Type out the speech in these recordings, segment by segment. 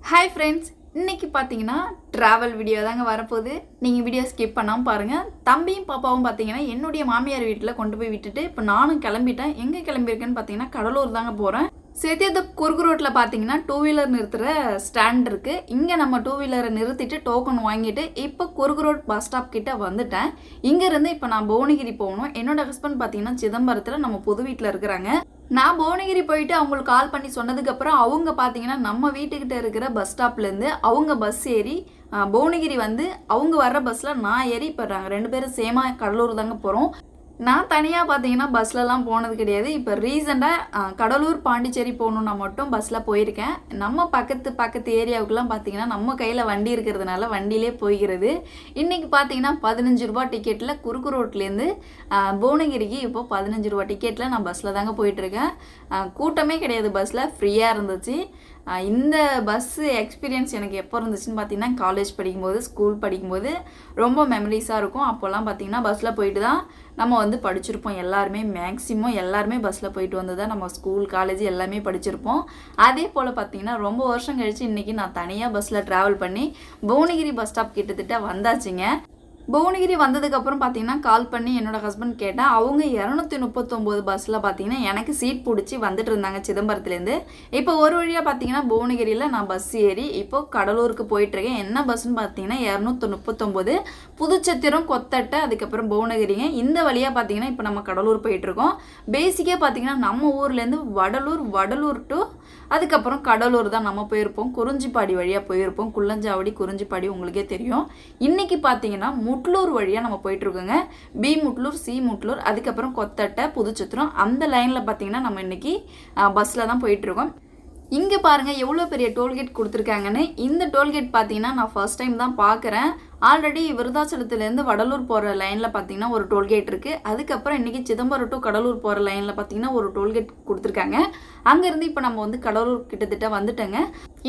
Hi friends, இன்னைக்கு பார்த்தீங்கன்னா travel video தாங்க வரப்போகுது. நீங்கள் வீடியோ ஸ்கிப் பண்ணாமல் பாருங்கள். தம்பியும் பாப்பாவும் பார்த்தீங்கன்னா என்னுடைய மாமியார் வீட்டில் கொண்டு போய் விட்டுட்டு இப்போ நானும் கிளம்பிட்டேன். எங்கே கிளம்பியிருக்கேன்னு பார்த்தீங்கன்னா கடலூர் தாங்க போகிறேன். சேத்தியத்தோப்பு குறுக்கு ரோட்டில் பார்த்தீங்கன்னா டூ வீலர் நிறுத்துகிற ஸ்டாண்ட் இருக்குது. இங்கே நம்ம டூ வீலரை நிறுத்திட்டு டோக்கன் வாங்கிட்டு இப்போ குறுக்கு ரோட் பஸ் ஸ்டாப் கிட்ட வந்துட்டேன். இங்கேருந்து இப்போ நான் புவனகிரி போகணும். என்னோட ஹஸ்பண்ட் பார்த்தீங்கன்னா சிதம்பரத்தில் நம்ம புது வீட்டில் இருக்கிறாங்க. நான் புவனகிரி போயிட்டு அவங்களுக்கு கால் பண்ணி சொன்னதுக்கப்புறம் அவங்க பார்த்தீங்கன்னா நம்ம வீட்டுக்கிட்ட இருக்கிற பஸ் ஸ்டாப்லேருந்து அவங்க பஸ் ஏறி புவனகிரி வந்து அவங்க வர்ற பஸ்ஸில் நான் ஏறி இப்போ நாங்கள் 2 பேரும் சேமாக கடலூர் தாங்க போகிறோம். நான் தனியாக பார்த்தீங்கன்னா பஸ்லலாம் போனது கிடையாது. இப்போ ரீசெண்டாக கடலூர் பாண்டிச்சேரி போகணுன்னா மட்டும் பஸ்ஸில் போயிருக்கேன். நம்ம பக்கத்து ஏரியாவுக்குலாம் பார்த்தீங்கன்னா நம்ம கையில் வண்டி இருக்கிறதுனால வண்டியிலே போய்கிறது. இன்றைக்கி பார்த்தீங்கன்னா 15 ரூபா டிக்கெட்டில் குறுக்கு ரோட்லேருந்து புவனகிரிக்கு இப்போ 15 ரூபா டிக்கெட்டில் நான் பஸ்ஸில் தாங்க போயிட்டுருக்கேன். கூட்டமே கிடையாது, பஸ்ஸில் ஃப்ரீயாக இருந்துச்சு. இந்த பஸ்ஸு எக்ஸ்பீரியன்ஸ் எனக்கு எப்போ இருந்துச்சுன்னு பார்த்தீங்கன்னா காலேஜ் படிக்கும்போது, ஸ்கூல் படிக்கும்போது ரொம்ப மெமரிஸாக இருக்கும். அப்போல்லாம் பார்த்தீங்கன்னா பஸ்ஸில் போயிட்டு தான் நம்ம வந்து படிச்சிருப்போம். எல்லாருமே மேக்ஸிமம் எல்லாருமே பஸ்ஸில் போயிட்டு வந்து தான் நம்ம ஸ்கூல் காலேஜ் எல்லாமே படிச்சிருப்போம். அதே போல் பார்த்தீங்கன்னா ரொம்ப வருஷம் கழித்து இன்றைக்கி நான் தனியாக பஸ்ஸில் ட்ராவல் பண்ணி புவனகிரி பஸ் ஸ்டாப் கிட்டத்தட்ட வந்தாச்சுங்க. புவனகிரி வந்ததுக்கப்புறம் பார்த்தீங்கன்னா கால் பண்ணி என்னோட ஹஸ்பண்ட் கேட்டேன். அவங்க 239 பஸ்ஸில் பார்த்தீங்கன்னா எனக்கு சீட் பிடிச்சி வந்துட்டு இருந்தாங்க சிதம்பரத்துலேருந்து. இப்போ ஒரு வழியாக பார்த்தீங்கன்னா புவனகிரியில் நான் பஸ் ஏறி இப்போ கடலூருக்கு போயிட்டுருக்கேன். என்ன பஸ்ஸுன்னு பார்த்தீங்கன்னா 239 புதுச்சத்திரம், கொத்தட்டை, அதுக்கப்புறம் புவனகிரிங்க. இந்த வழியாக பார்த்தீங்கன்னா இப்போ நம்ம கடலூர் போயிட்டுருக்கோம். பேசிக்காக பார்த்தீங்கன்னா நம்ம ஊர்லேருந்து வடலூர் டு அதுக்கப்புறம் கடலூர் தான் நம்ம போயிருப்போம். குறிஞ்சிப்பாடி வழியாக போயிருப்போம். குள்ளஞ்சாவடி, குறிஞ்சிப்பாடி உங்களுக்கே தெரியும். இன்றைக்கி பார்த்தீங்கன்னா முட்லூர் வழியாக நம்ம போயிட்டுருக்கோங்க. பி முட்லூர், சி முட்லூர், அதுக்கப்புறம் கொத்தட்டை, புதுச்சத்திரம், அந்த லைனில் பார்த்தீங்கன்னா நம்ம இன்றைக்கி பஸ்ஸில் தான் போயிட்டுருக்கோம். இங்கே பாருங்கள் எவ்வளோ பெரிய டோல்கேட் கொடுத்துருக்காங்கன்னு. இந்த டோல்கேட் பார்த்தீங்கன்னா நான் ஃபர்ஸ்ட் டைம் தான் பார்க்குறேன். ஆல்ரெடி விருதாச்சலத்துலேருந்து வடலூர் போகிற லைனில் பார்த்தீங்கன்னா ஒரு டோல்கேட் இருக்குது. அதுக்கப்புறம் இன்றைக்கி சிதம்பரம் டு கடலூர் போகிற லைனில் பார்த்தீங்கன்னா ஒரு டோல்கேட் கொடுத்துருக்காங்க. அங்கேருந்து இப்போ நம்ம வந்து கடலூர் கிட்டத்தட்ட வந்துட்டோங்க.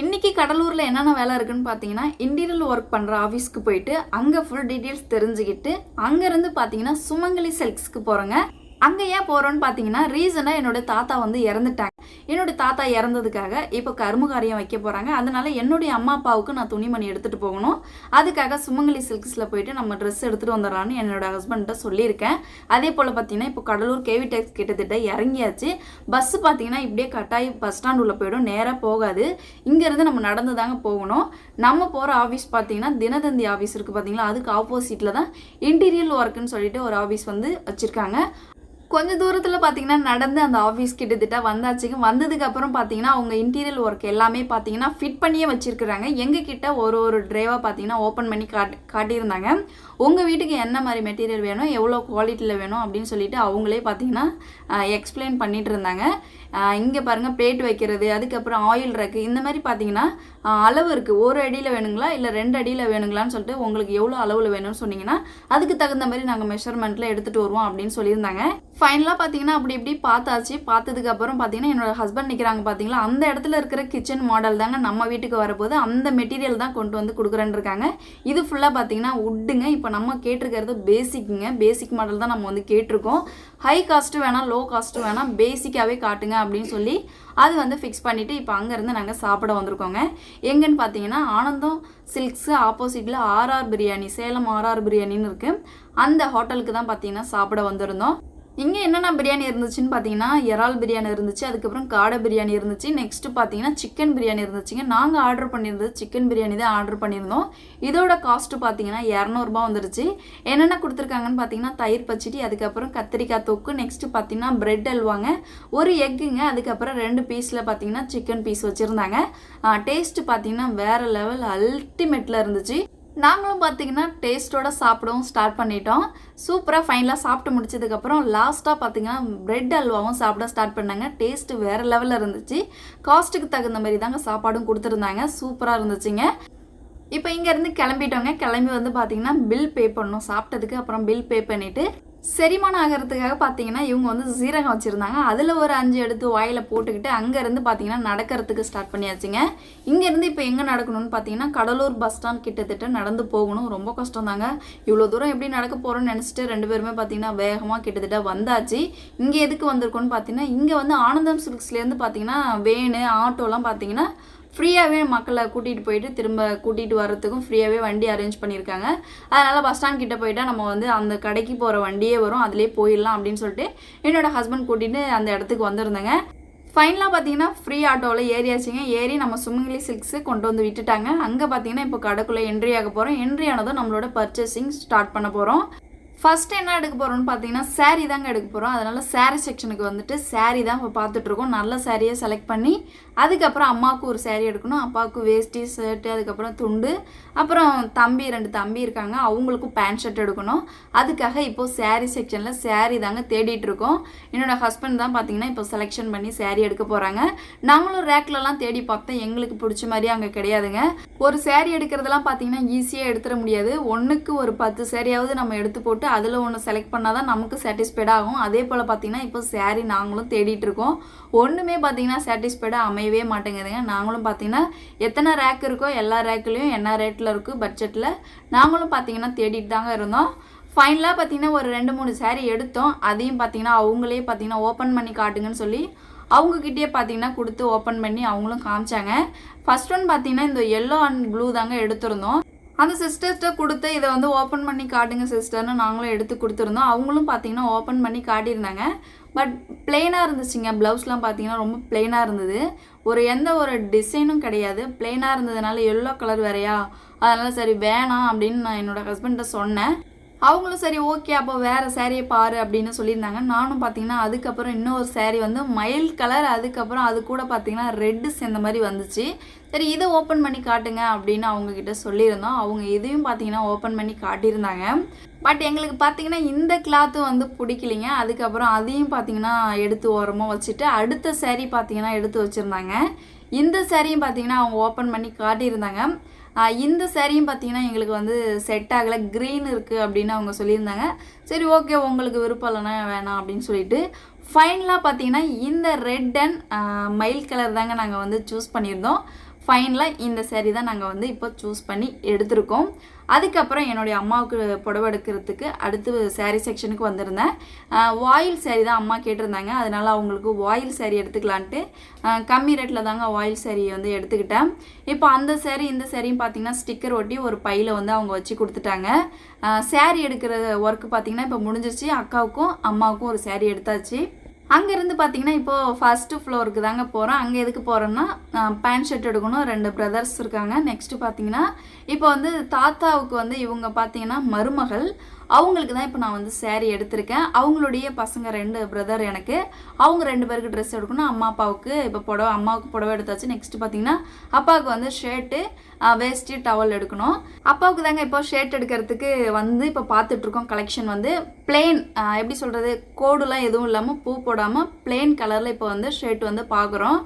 இன்றைக்கி கடலூரில் என்னென்ன வேலை இருக்குதுன்னு பார்த்தீங்கன்னா இன்டீரியல் ஒர்க் பண்ணுற ஆஃபீஸ்க்கு போயிட்டு அங்கே ஃபுல் டீட்டெயில்ஸ் தெரிஞ்சுக்கிட்டு அங்கேருந்து பார்த்தீங்கன்னா சுமங்கலி சில்க்ஸ்க்கு போகிறோங்க. அங்கே ஏன் போகிறோன்னு பார்த்தீங்கன்னா ரீசனாக என்னோடய தாத்தா வந்து இறந்துட்டாங்க. என்னோடய தாத்தா இறந்ததுக்காக இப்போ கரும காரியம் வைக்க போகிறாங்க. அதனால் என்னுடைய அம்மா அப்பாவுக்கு நான் துணிமணி எடுத்துகிட்டு போகணும். அதுக்காக சுமங்கலி சில்க்ஸில் போயிட்டு நம்ம ட்ரெஸ் எடுத்துகிட்டு வந்துடலான்னு என்னோட ஹஸ்பண்ட்ட சொல்லியிருக்கேன். அதே போல் பார்த்தீங்கன்னா இப்போ கடலூர் கேவி டேக்ஸ் கிட்டத்தட்ட இறங்கியாச்சு. பஸ்ஸு பார்த்தீங்கன்னா இப்படியே கட்டாயி பஸ் ஸ்டாண்ட் உள்ள போயிடும், நேராக போகாது. இங்கேருந்து நம்ம நடந்து தாங்க போகணும். நம்ம போகிற ஆஃபீஸ் பார்த்தீங்கன்னா தினதந்தி ஆஃபீஸ் இருக்குது பார்த்தீங்களா, அதுக்கு ஆப்போசிட்டில் தான் இன்டீரியல் ஒர்க்குன்னு சொல்லிட்டு ஒரு ஆஃபீஸ் வந்து வச்சுருக்காங்க. கொஞ்சம் தூரத்தில் பார்த்தீங்கன்னா நடந்து அந்த ஆஃபீஸ் கிட்டத்தட்ட வந்தாச்சுங்க. வந்ததுக்கப்புறம் பார்த்தீங்கன்னா அவங்க இன்டீரியல் ஒர்க் எல்லாமே பார்த்தீங்கன்னா ஃபிட் பண்ணியே வச்சுருக்குறாங்க. எங்ககிட்ட ஒரு ட்ரைவாக பார்த்தீங்கன்னா ஓப்பன் பண்ணி காட்டியிருந்தாங்க. உங்கள் வீட்டுக்கு என்ன மாதிரி மெட்டீரியல் வேணும், எவ்வளோ குவாலிட்டியில் வேணும் அப்படின்னு சொல்லிட்டு அவங்களே பார்த்தீங்கன்னா எக்ஸ்பிளைன் பண்ணிகிட்டு இருந்தாங்க. இங்கே பாருங்கள் பிளேட் வைக்கிறது, அதுக்கப்புறம் ஆயில் ரேக்கு, இந்த மாதிரி பார்த்தீங்கன்னா அளவு இருக்குது. 1 அடியில் வேணுங்களா இல்லை 2 அடியில் வேணுங்களான்னு சொல்லிட்டு உங்களுக்கு எவ்வளோ அளவில் வேணும்னு சொன்னீங்கன்னா அதுக்கு தகுந்த மாதிரி நாங்கள் மெஷர்மெண்ட்டில் எடுத்துகிட்டு வருவோம் அப்படின்னு சொல்லியிருந்தாங்க. ஃபைனலாக பார்த்தீங்கன்னா அப்படி இப்படி பார்த்தாச்சு. பார்த்ததுக்கப்புறம் பார்த்தீங்கன்னா என்னோட ஹஸ்பண்ட் நிற்கிறாங்க பார்த்தீங்களா, அந்த இடத்துல இருக்கிற கிச்சன் மாடல் தாங்க நம்ம வீட்டுக்கு வரப்போது. அந்த மெட்டீரியல் தான் கொண்டு வந்து கொடுக்குறேன்னு இருக்காங்க. இது ஃபுல்லாக பார்த்தீங்கன்னா உட்டுங்க. இப்போ நம்ம கேட்டிருக்கிறது பேசிக்குங்க. பேசிக் மாடல் தான் நம்ம வந்து கேட்டிருக்கோம். ஹை காஸ்ட்டு வேணாம், லோ காஸ்ட்டு வேணாம், பேசிக்காகவே காட்டுங்க அப்படின்னு சொல்லி அது வந்து ஃபிக்ஸ் பண்ணிவிட்டு இப்போ அங்கேருந்து நாங்கள் சாப்பிட வந்திருக்கோங்க. எங்கன்னு பார்த்தீங்கன்னா ஆனந்தம் சில்க்ஸு ஆப்போசிட்டில் ஆர்ஆர் பிரியாணி, சேலம் ஆர்ஆர் பிரியாணின்னு இருக்குது. அந்த ஹோட்டலுக்கு தான் பார்த்தீங்கன்னா சாப்பிட வந்திருந்தோம். இங்கே என்னென்ன பிரியாணி இருந்துச்சுன்னு பார்த்தீங்கன்னா இறால் பிரியாணி இருந்துச்சு, அதுக்கப்புறம் காடை பிரியாணி இருந்துச்சு, நெக்ஸ்ட்டு பார்த்தீங்கன்னா சிக்கன் பிரியாணி இருந்துச்சுங்க. நாங்கள் ஆர்டர் பண்ணியிருந்தது சிக்கன் பிரியாணி தான் ஆர்டர் பண்ணியிருந்தோம். இதோட காஸ்ட்டு பார்த்தீங்கன்னா 200 ரூபா வந்துருச்சு. என்னென்ன கொடுத்துருக்காங்கன்னு பார்த்தீங்கன்னா தயிர் பச்சடி, அதுக்கப்புறம் கத்திரிக்காய் தொக்கு, நெக்ஸ்ட்டு பார்த்தீங்கன்னா பிரெட் அல்வாங்க, ஒரு எக்குங்க, அதுக்கப்புறம் 2 பீஸில் பார்த்தீங்கன்னா சிக்கன் பீஸ் வச்சுருந்தாங்க. டேஸ்ட்டு பார்த்தீங்கன்னா வேறு லெவல் அல்டிமேட்டில் இருந்துச்சு. நாங்களும் பார்த்தீங்கன்னா டேஸ்ட்டோட சாப்பிடவும் ஸ்டார்ட் பண்ணிட்டோம். சூப்பராக ஃபைனலாக சாப்பிட்டு முடிச்சதுக்கப்புறம் லாஸ்ட்டாக பார்த்தீங்கன்னா பிரெட் அல்வாவும் சாப்பிட ஸ்டார்ட் பண்ணாங்க. டேஸ்ட்டு வேறு லெவலில் இருந்துச்சு. காஸ்ட்டுக்கு தகுந்த மாதிரி தாங்க சாப்பாடும் கொடுத்துருந்தாங்க. சூப்பராக இருந்துச்சுங்க. இப்போ இங்கேருந்து கிளம்பிட்டோங்க. கிளம்பி வந்து பார்த்தீங்கன்னா பில் பே பண்ணணும் சாப்பிட்டதுக்கு. அப்புறம் பில் பே பண்ணிவிட்டு செரிமானம் ஆகிறதுக்காக பார்த்தீங்கன்னா இவங்க வந்து சீரகம் வச்சுருந்தாங்க. அதில் ஒரு 5 எடுத்து வாயில் போட்டுக்கிட்டு அங்கேருந்து பார்த்தீங்கன்னா நடக்கிறதுக்கு ஸ்டார்ட் பண்ணியாச்சுங்க. இங்கேருந்து இப்போ எங்கே நடக்கணும்னு பார்த்தீங்கன்னா கடலூர் பஸ் ஸ்டாண்ட் கிட்டத்தட்ட நடந்து போகணும். ரொம்ப கஷ்டம் தாங்க. இவ்வளோ தூரம் எப்படி நடக்க போகிறோன்னு நினச்சிட்டு 2 பேருமே பார்த்தீங்கன்னா வேகமாக கிட்டத்தட்ட வந்தாச்சு. இங்கே எதுக்கு வந்திருக்கோன்னு பார்த்தீங்கன்னா இங்கே வந்து ஆனந்தம் சில்க்ஸ்லேருந்து பார்த்தீங்கன்னா வேனு ஆட்டோலாம் பார்த்தீங்கன்னா ஃப்ரீயாகவே மக்களை கூட்டிகிட்டு போயிட்டு திரும்ப கூட்டிகிட்டு வர்றதுக்கும் ஃப்ரீயாகவே வண்டி அரேஞ்ச் பண்ணியிருக்காங்க. அதனால் பஸ் ஸ்டாண்ட் கிட்டே போயிட்டால் நம்ம வந்து அந்த கடைக்கு போகிற வண்டியே வரும், அதிலே போயிடலாம் அப்படின்னு சொல்லிட்டு என்னோடய ஹஸ்பண்ட் கூட்டிகிட்டு அந்த இடத்துக்கு வந்திருந்தேங்க. ஃபைனலாக பார்த்தீங்கன்னா ஃப்ரீ ஆட்டோவில் ஏறியாச்சுங்க. ஏறி நம்ம சுமங்கலி சில்க்ஸு கொண்டு வந்து விட்டுட்டாங்க. அங்கே பார்த்தீங்கன்னா இப்போ கடைக்குள்ளே என்ட்ரி ஆக போகிறோம். என்ட்ரி ஆனதும் நம்மளோட பர்ச்சேசிங் ஸ்டார்ட் பண்ண போகிறோம். ஃபஸ்ட்டு என்ன எடுக்க போகிறோம்னு பார்த்தீங்கன்னா சாரீ தாங்க எடுக்க போகிறோம். அதனால் சாரீ செக்ஷனுக்கு வந்துட்டு சாரீ தான் இப்போ பார்த்துட்ருக்கோம். நல்ல சாரியை செலக்ட் பண்ணி அதுக்கப்புறம் அம்மாவுக்கு ஒரு சாரீ எடுக்கணும், அப்பாவுக்கு வேஷ்டி ஷர்ட்டு, அதுக்கப்புறம் துண்டு, அப்புறம் ரெண்டு தம்பி இருக்காங்க, அவங்களுக்கும் பேண்ட் ஷர்ட் எடுக்கணும். அதுக்காக இப்போது சாரீ செக்ஷனில் சாரீ தாங்க தேடிட்டுருக்கோம். என்னோடய ஹஸ்பண்ட் தான் பார்த்தீங்கன்னா இப்போ செலெக்ஷன் பண்ணி சாரீ எடுக்க போகிறாங்க. நாங்களும் ரேக்லலாம் தேடி பார்த்தோம், எங்களுக்கு பிடிச்ச மாதிரி அங்கே கிடையாதுங்க. ஒரு சாரீ எடுக்கிறதெல்லாம் பார்த்தீங்கன்னா ஈஸியாக எடுத்துட முடியாது. ஒன்றுக்கு ஒரு 10 சாரியாவது நம்ம எடுத்து போட்டு அதில் ஒன்று செலக்ட் பண்ணால் தான் நமக்கு சாட்டிஸ்ஃபைடாக ஆகும். அதே போல் பார்த்தீங்கன்னா இப்போ சாரீ நாங்களும் தேடிட்டு இருக்கோம். ஒன்றுமே பார்த்தீங்கன்னா சாட்டிஸ்ஃபைடாக அமையவே மாட்டேங்குதுங்க. நாங்களும் பார்த்தீங்கன்னா எத்தனை ரேக் இருக்கோ எல்லா ரேக்லேயும் என்ன ரேட்டில் இருக்குது பட்ஜெட்டில் நாங்களும் பார்த்தீங்கன்னா தேடிட்டு தாங்க இருந்தோம். ஃபைனலாக பார்த்தீங்கன்னா ஒரு 2-3 சாரீ எடுத்தோம். அதையும் பார்த்தீங்கன்னா அவங்களே பார்த்தீங்கன்னா ஓப்பன் பண்ணி காட்டுங்கன்னு சொல்லி அவங்கக்கிட்டே பார்த்தீங்கன்னா கொடுத்து ஓப்பன் பண்ணி அவங்களும் காமிச்சாங்க. ஃபர்ஸ்ட் ஒன் பார்த்தீங்கன்னா இந்த எல்லோ அண்ட் ப்ளூ தாங்க எடுத்திருந்தோம். அந்த சிஸ்டர்ஸ்ட்டை கொடுத்து இதை வந்து ஓப்பன் பண்ணி காட்டுங்க சிஸ்டர்னு நாங்களும் எடுத்து கொடுத்துருந்தோம். அவங்களும் பார்த்தீங்கன்னா ஓப்பன் பண்ணி காட்டியிருந்தாங்க. பட் பிளெயினாக இருந்துச்சுங்க. ப்ளவுஸ்லாம் பார்த்தீங்கன்னா ரொம்ப பிளெயினாக இருந்தது. எந்த ஒரு டிசைனும் கிடையாது. பிளெயினாக இருந்ததுனால எல்லோ கலர் வேறையா, அதனால் சரி வேணாம் அப்படின்னு நான் என்னோடய ஹஸ்பண்ட்டை சொன்னேன். அவங்களும் சரி ஓகே அப்போ வேறு சாரியை பாரு அப்படின்னு சொல்லியிருந்தாங்க. நானும் பார்த்தீங்கன்னா அதுக்கப்புறம் இன்னொரு சாரீ வந்து மயில் கலர், அதுக்கப்புறம் அது கூட பார்த்தீங்கன்னா ரெட்டு சேர்ந்த மாதிரி வந்துச்சு. சரி இதை ஓப்பன் பண்ணி காட்டுங்க அப்படின்னு அவங்கக்கிட்ட சொல்லியிருந்தோம். அவங்க இதையும் பார்த்தீங்கன்னா ஓப்பன் பண்ணி காட்டியிருந்தாங்க. பட் எங்களுக்கு பார்த்தீங்கன்னா இந்த கிளாத்து வந்து பிடிக்கலிங்க. அதுக்கப்புறம் அதையும் பார்த்தீங்கன்னா எடுத்து ஓரமாக வச்சுட்டு அடுத்த சாரீ பார்த்தீங்கன்னா எடுத்து வச்சுருந்தாங்க. இந்த சாரியும் பார்த்தீங்கன்னா அவங்க ஓப்பன் பண்ணி காட்டியிருந்தாங்க. இந்த சாரியும் பார்த்தீங்கன்னா எங்களுக்கு வந்து செட் ஆகலை, க்ரீன் இருக்குது அப்படின்னு அவங்க சொல்லியிருந்தாங்க. சரி ஓகே உங்களுக்கு விருப்பம் இல்லைனா வேணாம் அப்படின்னு சொல்லிட்டு ஃபைனலாக பார்த்தீங்கன்னா இந்த ரெட் அண்ட் மயில் கலர் தாங்க நாங்கள் வந்து சூஸ் பண்ணியிருந்தோம். ஃபைனலாக இந்த சாரீ தான் நாங்கள் வந்து இப்போ சூஸ் பண்ணி எடுத்திருக்கோம். அதுக்கப்புறம் என்னுடைய அம்மாவுக்கு புடவை எடுக்கிறதுக்கு அடுத்து சாரீ செக்ஷனுக்கு வந்திருந்தேன். வாயில் சாரீ தான் அம்மா கேட்டிருந்தாங்க. அதனால் அவங்களுக்கு வாயில் சாரீ எடுத்துக்கலான்ட்டு கம்மி ரேட்டில் தாங்க வாயில் சாரீ வந்து எடுத்துக்கிட்டேன். இப்போ அந்த சாரீ இந்த சாரியும் பார்த்தீங்கன்னா ஸ்டிக்கர் ஒட்டி ஒரு பையில் வந்து அவங்க வச்சு கொடுத்துட்டாங்க. சாரீ எடுக்கிற ஒர்க்கு பார்த்தீங்கன்னா இப்போ முடிஞ்சிருச்சு. அக்காவுக்கும் அம்மாவுக்கும் ஒரு சாரீ எடுத்தாச்சு. அங்கேருந்து பார்த்தீங்கன்னா இப்போது ஃபஸ்ட்டு ஃப்ளோருக்கு தாங்க போகிறோம். அங்கே எதுக்கு போகிறோன்னா பேண்ட் ஷர்ட் எடுக்கணும். 2 பிரதர்ஸ் இருக்காங்க. நெக்ஸ்ட்டு பார்த்தீங்கன்னா இப்போ வந்து தாத்தாவுக்கு வந்து இவங்க பார்த்தீங்கன்னா மருமகள், அவங்களுக்கு தான் இப்போ நான் வந்து சாரீ எடுத்திருக்கேன். அவங்களுடைய பசங்க 2 பிரதர் எனக்கு, அவங்க 2 பேருக்கு ட்ரெஸ் எடுக்கணும். அம்மா அப்பாவுக்கு இப்போ அம்மாவுக்கு புடவை எடுத்தாச்சு. நெக்ஸ்ட்டு பார்த்தீங்கன்னா அப்பாவுக்கு வந்து ஷர்ட்டு, வேஷ்டி, டவல் எடுக்கணும். அப்பாவுக்கு தாங்க இப்போ ஷர்ட் எடுக்கிறதுக்கு வந்து இப்போ பார்த்துட்ருக்கோம். கலெக்ஷன் வந்து பிளெயின், எப்படி சொல்கிறது, கோடுலாம் எதுவும் இல்லாமல் பூ போடாமல் பிளெயின் கலரில் இப்போ வந்து ஷர்ட் வந்து பார்க்குறோம்.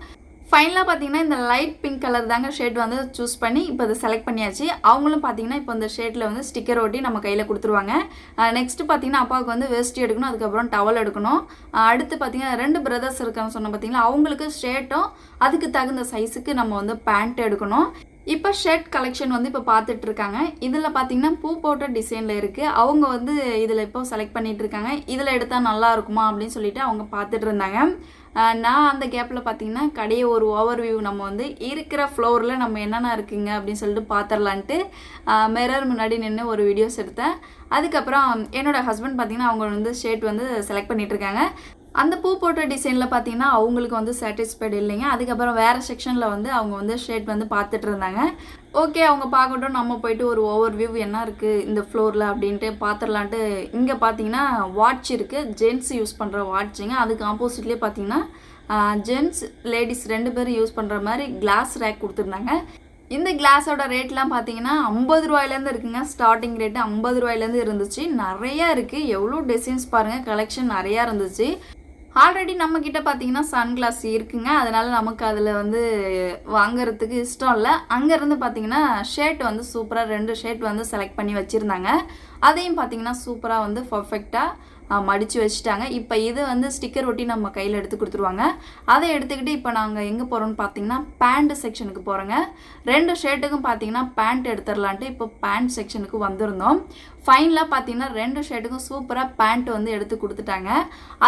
ஃபைனலாக பார்த்தீங்கன்னா இந்த லைட் பிங்க் கலர் தாங்க ஷேட் வந்து சூஸ் பண்ணி இப்போ இதை செலக்ட் பண்ணியாச்சு. அவங்களும் பார்த்தீங்கன்னா இப்போ இந்த ஷேட்டில் வந்து ஸ்டிக்கர் ஒட்டி நம்ம கையில் கொடுத்துருவாங்க. நெக்ஸ்ட்டு பார்த்தீங்கன்னா அப்பாவுக்கு வந்து வேஷ்டி எடுக்கணும், அதுக்கப்புறம் டவல் எடுக்கணும். அடுத்து பார்த்தீங்கன்னா 2 பிரதர்ஸ் இருக்காங்க சொன்ன பார்த்தீங்களா, அவங்களுக்கு ஷேர்ட்டும் அதுக்கு தகுந்த சைஸுக்கு நம்ம வந்து பேண்ட் எடுக்கணும். இப்போ ஷர்ட் கலெக்ஷன் வந்து இப்போ பார்த்துட்டு இருக்காங்க. இதில் பார்த்தீங்கன்னா பூ போட்ட டிசைனில் இருக்குது. அவங்க வந்து இதில் இப்போ செலக்ட் பண்ணிகிட்டு இருக்காங்க. இதில் எடுத்தால் நல்லா இருக்குமா அப்படின்னு சொல்லிட்டு அவங்க பார்த்துட்டு இருந்தாங்க. நான் அந்த கேப்பில் பார்த்தீங்கன்னா கடையை ஒரு ஓவர்வியூ நம்ம வந்து இருக்கிற ஃப்ளோரில் நம்ம என்னென்ன இருக்குங்க அப்படின்னு சொல்லிட்டு பார்த்துடலான்ட்டு மிரர் முன்னாடி நின்று ஒரு வீடியோஸ் எடுத்தேன். அதுக்கப்புறம் என்னோடய ஹஸ்பண்ட் பார்த்தீங்கன்னா அவங்க வந்து ஷர்ட் வந்து செலக்ட் பண்ணிகிட்ருக்காங்க. அந்த பூ போட்ட டிசைனில் பார்த்தீங்கன்னா அவங்களுக்கு வந்து சாட்டிஸ்ஃபைடு இல்லைங்க. அதுக்கப்புறம் வேறு செக்ஷனில் வந்து அவங்க வந்து ஷர்ட் வந்து பார்த்துட்டு இருந்தாங்க. ஓகே அவங்க பார்க்கட்டும், நம்ம போயிட்டு ஒரு ஓவர்வியூ என்ன இருக்குது இந்த ஃப்ளோரில் அப்படின்ட்டு பார்த்துடலான்ட்டு இங்கே பார்த்தீங்கன்னா வாட்ச் இருக்குது, ஜென்ட்ஸ் யூஸ் பண்ணுற வாட்சுங்க. அதுக்கு ஆப்போசிட்லேயே பார்த்தீங்கன்னா ஜென்ட்ஸ் லேடிஸ் 2 பேரும் யூஸ் பண்ணுற மாதிரி கிளாஸ் ரேக் கொடுத்துருந்தாங்க. இந்த கிளாஸோட ரேட்லாம் பார்த்தீங்கன்னா 50 ரூபாயிலேருந்து இருக்குங்க. ஸ்டார்டிங் ரேட்டு 50 ரூபாயிலேருந்து இருந்துச்சு. நிறையா இருக்குது, எவ்வளோ டிசைன்ஸ் பாருங்கள், கலெக்ஷன் நிறையா இருந்துச்சு. ஆல்ரெடி நம்மக்கிட்ட பார்த்தீங்கன்னா சன்கிளாஸ் இருக்குங்க, அதனால் நமக்கு அதில் வந்து வாங்கிறதுக்கு இஷ்டம் இல்லை. அங்கேருந்து பார்த்தீங்கன்னா ஷர்ட் வந்து சூப்பராக 2 ஷர்ட் வந்து செலக்ட் பண்ணி வச்சுருந்தாங்க. அதையும் பார்த்தீங்கன்னா சூப்பராக வந்து பர்ஃபெக்டாக மடித்து வச்சுட்டாங்க. இப்போ இது வந்து ஸ்டிக்கர் ஒட்டி நம்ம கையில் எடுத்து கொடுத்துருவாங்க. அதை எடுத்துக்கிட்டு இப்போ நாங்கள் எங்கே போகிறோம்னு பார்த்தீங்கன்னா பேண்ட் செக்ஷனுக்கு போகிறோங்க. 2 ஷர்ட்டுக்கும் பார்த்தீங்கன்னா பேண்ட் எடுத்துடலான்ட்டு இப்போ பேண்ட் செக்ஷனுக்கு வந்திருந்தோம். ஃபைனலாக பார்த்தீங்கன்னா 2 ஷர்ட்டுக்கும் சூப்பராக பேண்ட் வந்து எடுத்து கொடுத்துட்டாங்க.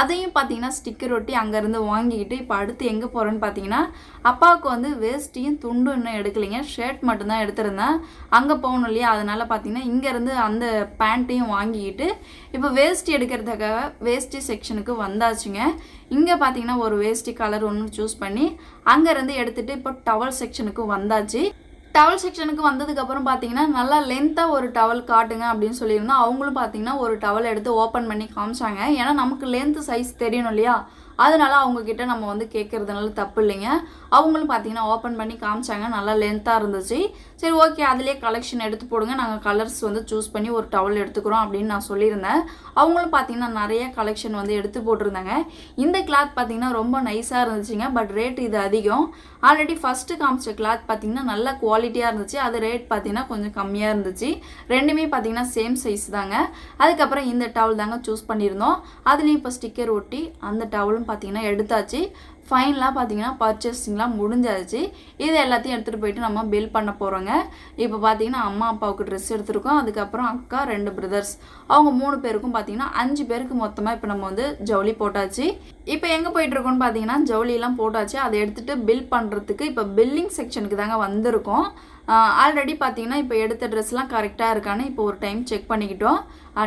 அதையும் பார்த்தீங்கன்னா ஸ்டிக்கர் ஒட்டி அங்கேருந்து வாங்கிக்கிட்டு இப்போ அடுத்து எங்கே போகிறோன்னு பார்த்தீங்கன்னா அப்பாவுக்கு வந்து வேஸ்ட்டியும் துண்டும் இன்னும் எடுக்கலைங்க, ஷர்ட் மட்டும்தான் எடுத்திருந்தேன். அங்கே போகணும் இல்லையா, அதனால் பார்த்தீங்கன்னா இங்கேருந்து அந்த பேண்ட்டையும் வாங்கிக்கிட்டு இப்போ வேஸ்ட்டி எடுக்கிறதுக்காக வேஸ்ட்டி செக்ஷனுக்கு வந்தாச்சுங்க. இங்கே பார்த்தீங்கன்னா ஒரு வேஸ்ட்டி கலர் ஒன்று சூஸ் பண்ணி அங்கேருந்து எடுத்துகிட்டு இப்போ டவல் செக்ஷனுக்கு வந்தாச்சு. டவல் செக்ஷனுக்கு வந்ததுக்கப்புறம் பார்த்தீங்கன்னா நல்லா லென்த்தாக ஒரு டவல் காட்டுங்க அப்படின்னு சொல்லியிருந்தோம். அவங்களும் பார்த்தீங்கன்னா ஒரு டவல் எடுத்து ஓப்பன் பண்ணி காமிச்சாங்க. ஏன்னா நமக்கு லென்த் சைஸ் தெரியணும் இல்லையா, அதனால அவங்கக்கிட்ட நம்ம வந்து கேட்குறதுனால தப்பு இல்லைங்க. அவங்களும் பார்த்தீங்கன்னா ஓப்பன் பண்ணி காமிச்சாங்க, நல்லா லென்த்தாக இருந்துச்சு. சரி ஓகே, அதிலே கலெக்ஷன் எடுத்து போடுங்க, நாங்கள் கலர்ஸ் வந்து சூஸ் பண்ணி ஒரு டவல் எடுத்துக்கிறோம் அப்படின்னு நான் சொல்லியிருந்தேன். அவங்களும் பார்த்தீங்கன்னா நிறைய கலெக்ஷன் வந்து எடுத்து போட்டிருந்தாங்க. இந்த கிளாத் பார்த்தீங்கன்னா ரொம்ப நைஸாக இருந்துச்சுங்க, பட் ரேட் இது அதிகம். ஆல்ரெடி ஃபஸ்ட்டு காமிச்ச கிளாத் பார்த்தீங்கன்னா நல்ல குவாலிட்டியாக இருந்துச்சு, அது ரேட் பார்த்தீங்கன்னா கொஞ்சம் கம்மியாக இருந்துச்சு. ரெண்டுமே பார்த்தீங்கன்னா சேம் சைஸ் தாங்க. அதுக்கப்புறம் இந்த டவல் தாங்க சூஸ் பண்ணியிருந்தோம். அதுலேயும் இப்போ ஸ்டிக்கர் ஒட்டி அந்த டவலும் பார்த்தீங்கன்னா எடுத்தாச்சு. ஃபைனலாக பார்த்தீங்கன்னா பர்ச்சேசிங்லாம் முடிஞ்சாச்சு. இது எல்லாத்தையும் எடுத்துகிட்டு போயிட்டு நம்ம பில் பண்ண போகிறோங்க. இப்போ பார்த்தீங்கன்னா அம்மா அப்பாவுக்கு ட்ரெஸ் எடுத்துருக்கோம். அதுக்கப்புறம் அக்கா 2 பிரதர்ஸ், அவங்க 3 பேருக்கும் பார்த்தீங்கன்னா 5 பேருக்கு மொத்தமாக இப்போ நம்ம வந்து ஜவுளி போட்டாச்சு. இப்போ எங்கே போயிட்டுருக்கோன்னு பார்த்தீங்கன்னா ஜவுளியெல்லாம் போட்டாச்சு. அதை எடுத்துகிட்டு பில் பண்ணுறதுக்கு இப்போ பில்லிங் செக்ஷனுக்கு தாங்க வந்திருக்கோம். ஆல்ரெடி பார்த்தீங்கன்னா இப்போ எடுத்த ட்ரெஸ்லாம் கரெக்டாக இருக்கான்னு இப்போ ஒரு டைம் செக் பண்ணிக்கிட்டோம்.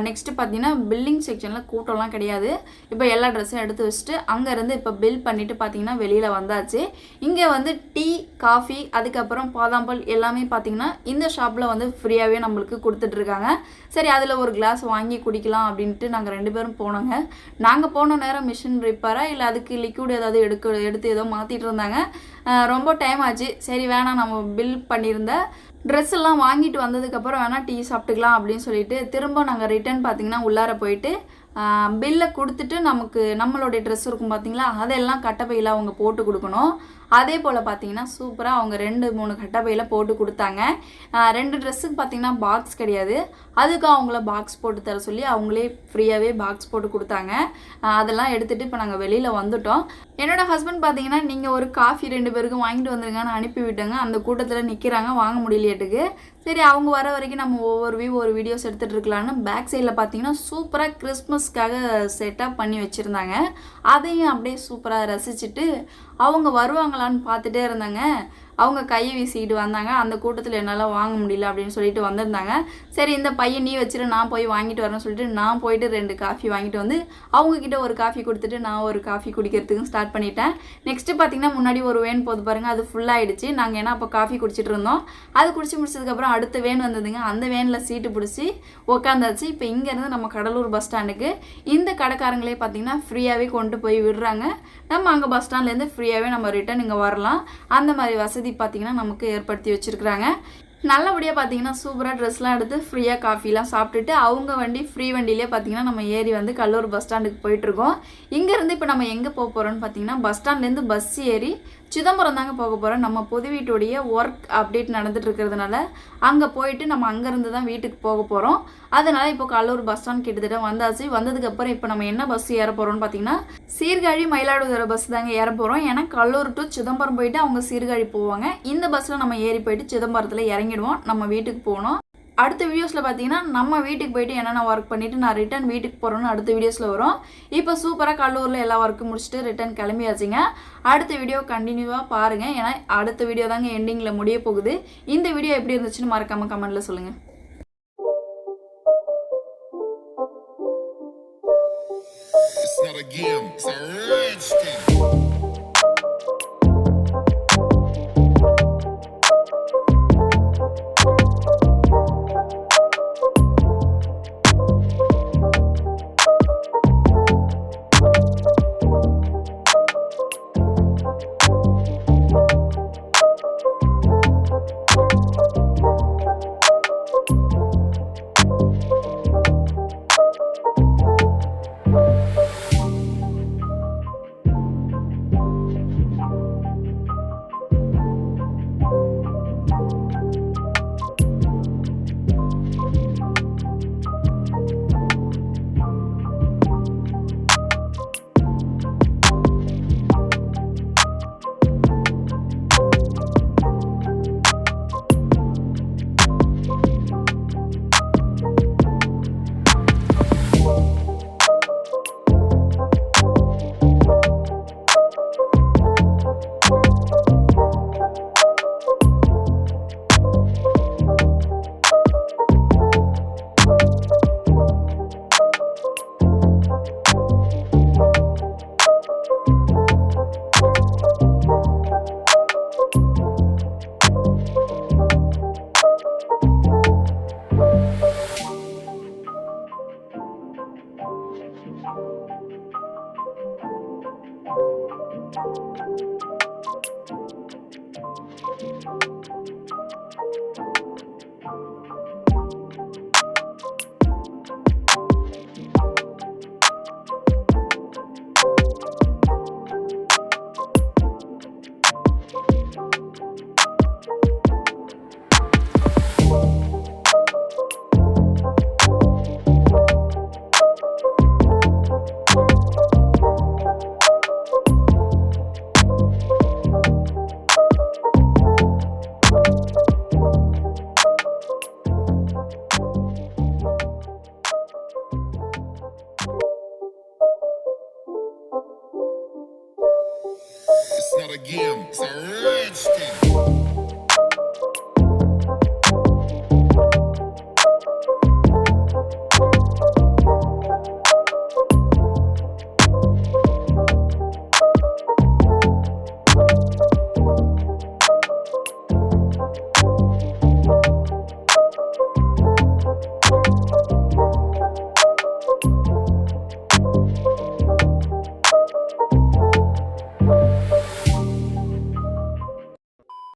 நெக்ஸ்ட்டு பார்த்தீங்கன்னா பில்லிங் செக்ஷனில் கூட்டம்லாம் கிடையாது. இப்போ எல்லா ட்ரெஸ்ஸும் எடுத்து வச்சுட்டு அங்கேருந்து இப்போ பில் பண்ணிவிட்டு பார்த்தீங்கன்னா வெளியில் வந்தாச்சு. இங்கே வந்து டீ, காஃபி, அதுக்கப்புறம் பாதாம்பல் எல்லாமே பார்த்தீங்கன்னா இந்த ஷாப்பில் வந்து ஃப்ரீயாகவே நம்மளுக்கு கொடுத்துட்ருக்காங்க. சரி அதில் ஒரு கிளாஸ் வாங்கி குடிக்கலாம் அப்படின்ட்டு நாங்கள் 2 பேரும் போனோங்க. நாங்கள் போன நேரம் மிஷின் ரிப்பேரா இல்லை அதுக்கு லிக்விட் ஏதாவது எடுத்து ஏதோ மாற்றிட்டு இருந்தாங்க. ரொம்ப டைம் ஆச்சு. சரி வேணாம், நம்ம பில் பண்ணியிருந்த ட்ரெஸ் எல்லாம் வாங்கிட்டு வந்ததுக்கப்புறம் வேணால் டீ சாப்பிட்டுக்கலாம் அப்படின்னு சொல்லிட்டு திரும்ப நாங்கள் ரிட்டர்ன் பார்த்தீங்கன்னா உள்ளார போயிட்டு பில்லை கொடுத்துட்டு நம்மளுடைய ட்ரெஸ் இருக்கும் பார்த்தீங்களா, அதெல்லாம் கட்டப்பையில் அவங்க போட்டு கொடுக்கணும். அதே போல் பார்த்தீங்கன்னா சூப்பராக அவங்க 2-3 கட்டப்பையில் போட்டு கொடுத்தாங்க. 2 ட்ரெஸ்ஸுக்கு பார்த்தீங்கன்னா பாக்ஸ் கிடையாது, அதுக்கு அவங்கள பாக்ஸ் போட்டு தர சொல்லி அவங்களே ஃப்ரீயாகவே பாக்ஸ் போட்டு கொடுத்தாங்க. அதெல்லாம் எடுத்துகிட்டு இப்போ நாங்கள் வெளியில் வந்துட்டோம். என்னோடய ஹஸ்பண்ட் பார்த்தீங்கன்னா நீங்கள் ஒரு காஃபி 2 பேருக்கும் வாங்கிட்டு வந்துருங்கன்னு அனுப்பி விட்டேங்க. அந்த கூட்டத்தில் நிற்கிறாங்க, வாங்க முடியலையேட்டுக்கு. சரி அவங்க வர வரைக்கும் நம்ம ஒரு வீடியோஸ் எடுத்துகிட்டு இருக்கலான்னு பேக் சைடில் பார்த்தீங்கன்னா சூப்பராக கிறிஸ்மஸ்க்காக செட்டப் பண்ணி வச்சுருந்தாங்க. அதையும் அப்படியே சூப்பராக ரசிச்சுட்டு அவங்க வருவாங்களான்னு பார்த்துட்டே இருந்தாங்க. அவங்க கையை வீசிக்கிட்டு வந்தாங்க. அந்த கூட்டத்தில் என்னால் வாங்க முடியல அப்படின்னு சொல்லிட்டு வந்திருந்தாங்க. சரி இந்த பையன் நீ வச்சுட்டு நான் போய் வாங்கிட்டு வரேன்னு சொல்லிட்டு நான் போயிட்டு 2 காஃபி வாங்கிட்டு வந்து அவங்கக்கிட்ட ஒரு காஃபி கொடுத்துட்டு நான் ஒரு காஃபி குடிக்கிறதுக்கும் ஸ்டார்ட் பண்ணிட்டேன். நெக்ஸ்ட்டு பார்த்தீங்கன்னா முன்னாடி ஒரு வேன் போது பாருங்கள், அது ஃபுல்லாகிடுச்சு. நாங்கள் ஏன்னா அப்போ காஃபி குடிச்சிட்டு இருந்தோம். அது குடிச்சு முடிச்சதுக்கப்புறம் அடுத்த வேன் வந்ததுங்க. அந்த வேனில் சீட்டு பிடிச்சி உக்காந்தாச்சு. இப்போ இங்கேருந்து நம்ம கடலூர் பஸ் ஸ்டாண்டுக்கு இந்த கடைக்காரங்களே பார்த்தீங்கன்னா ஃப்ரீயாகவே கொண்டு போய் விடுறாங்க. நம்ம அங்கே பஸ் ஸ்டாண்ட்லேருந்து ஃப்ரீயாகவே நம்ம ரிட்டர்ன் இங்கே வரலாம். அந்த மாதிரி வசதி பார்த்தீங்கன்னா நமக்கு ஏற்படுத்தி வச்சுருக்குறாங்க. நல்லபடியாக பார்த்தீங்கன்னா சூப்பராக ட்ரெஸ்லாம் எடுத்து ஃப்ரீயாக காஃபிலாம் சாப்பிட்டுட்டு அவங்க வண்டி ஃப்ரீ வண்டியிலே பார்த்தீங்கன்னா நம்ம ஏறி வந்து கடலூர் பஸ் ஸ்டாண்டுக்கு போயிட்டுருக்கோம். இங்கேருந்து இப்போ நம்ம எங்கே போக போகிறோன்னு பார்த்தீங்கன்னா பஸ் ஸ்டாண்ட்லேருந்து பஸ் ஏறி சிதம்பரம் தாங்க போக போகிறோம். நம்ம பொது வீட்டுடைய ஒர்க் அப்டேட் நடந்துட்டு இருக்கிறதுனால அங்கே போயிட்டு நம்ம அங்கேருந்து தான் வீட்டுக்கு போக போகிறோம். அதனால் இப்போ கடலூர் பஸ் ஸ்டாண்ட் கிட்டத்தட்ட வந்தாச்சு. வந்ததுக்கப்புறம் இப்போ நம்ம என்ன பஸ் ஏற போகிறோம்னு பார்த்தீங்கன்னா சீர்காழி மயிலாடுதுறை பஸ் தாங்க ஏற போகிறோம். ஏன்னா கடலூர் டு சிதம்பரம் போயிட்டு அவங்க சீர்காழி போவாங்க. இந்த பஸ்ஸில் நம்ம ஏறி போயிட்டு சிதம்பரத்தில் இறங்கிடுவோம், நம்ம வீட்டுக்கு போகணும். அடுத்த வீடியோஸில் பார்த்தீங்கன்னா நம்ம வீட்டுக்கு போயிட்டு என்னென்ன ஒர்க் பண்ணிவிட்டு நான் ரிட்டன் வீட்டுக்கு போகிறோன்னு அடுத்த வீடியோஸில் வரும். இப்போ சூப்பராக கடலூரில் எல்லா ஒர்க்கும் முடிச்சுட்டு ரிட்டன் கிளம்பியாச்சுங்க. அடுத்த வீடியோ கண்டினியூவாக பாருங்கள், ஏன்னா அடுத்த வீடியோ தாங்க எண்டிங்கில் முடிய போகுது. இந்த வீடியோ எப்படி இருந்துச்சுன்னு மறக்காமல் கமெண்ட்டில் சொல்லுங்கள். It's not a game, it's a